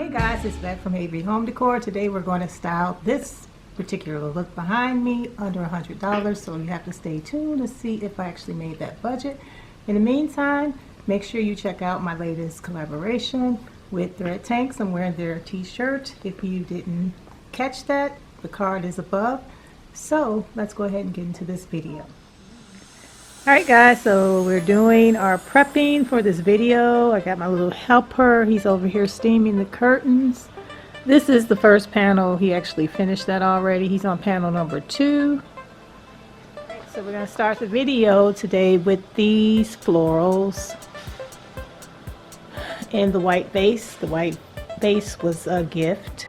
Hey guys, it's back from Avery Home Decor. Today we're going to style this particular look behind me under $100, so you have to stay tuned to see if I actually made that budget. In the meantime, make sure you check out my latest collaboration with Thread Tanks. I'm wearing their t-shirt. If you didn't catch that, the card is above. So let's go ahead and get into this video. Alright guys, so we're doing our prepping for this video. I got my little helper. He's over here steaming the curtains. This is the first panel. He actually finished that already. He's on panel number 2. So we're going to start the video today with these florals and the white base. The white base was a gift.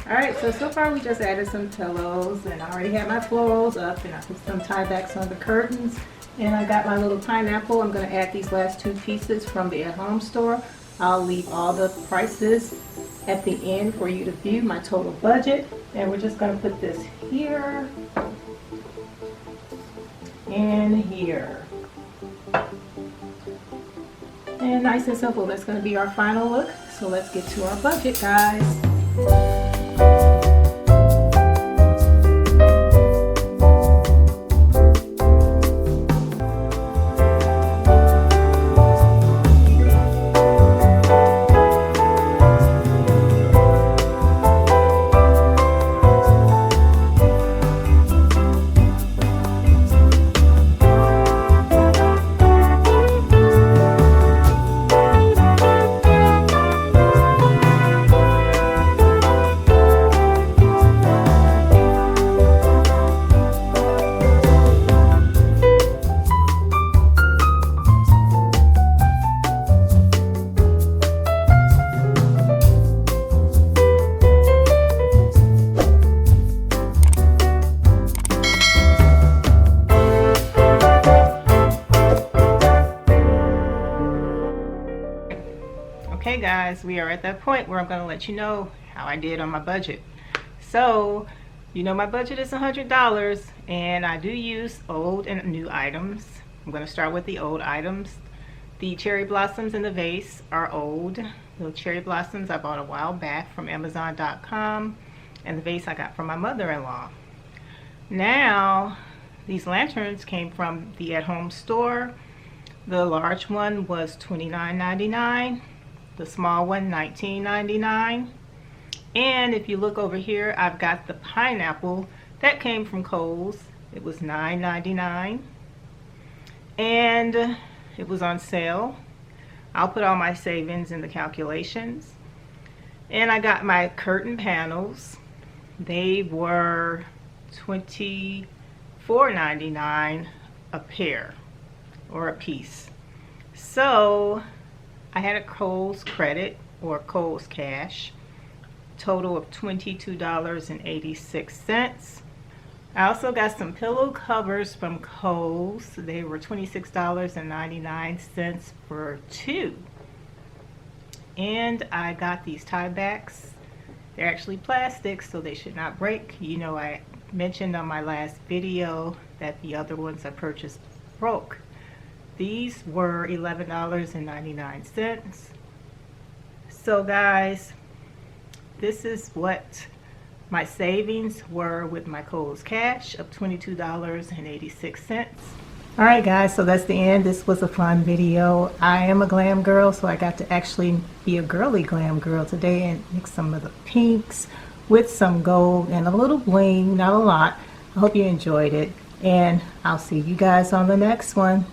Alright, so far we just added some pillows, and I already have my florals up, and I put some tie backs on the curtains, and I got my little pineapple. I'm going to add these last 2 pieces from the at-home store. I'll leave all the prices at the end for you to view my total budget, and we're just going to put this here and here. And nice and simple, that's going to be our final look. So let's get to our budget, guys. Okay guys, we are at that point where I'm going to let you know how I did on my budget. So, you know my budget is $100, and I do use old and new items. I'm going to start with the old items. The cherry blossoms in the vase are old. The cherry blossoms I bought a while back from Amazon.com, and the vase I got from my mother-in-law. Now, these lanterns came from the at-home store. The large one was $29.99. The small one $19.99. And if you look over here, I've got the pineapple that came from Kohl's. It was $9.99, and it was on sale. I'll put all my savings in the calculations. And I got my curtain panels. They were $24.99 a pair or a piece. So I had a Kohl's credit or Kohl's cash, total of $22.86. I also got some pillow covers from Kohl's. They were $26.99 for 2. And I got these tie backs. They're actually plastic, so they should not break. You know, I mentioned on my last video that the other ones I purchased broke. These were $11.99. So guys, this is what my savings were with my Kohl's cash of $22.86. All right, guys, so that's the end. This was a fun video. I am a glam girl, so I got to actually be a girly glam girl today and mix some of the pinks with some gold and a little bling, not a lot. I hope you enjoyed it, and I'll see you guys on the next one.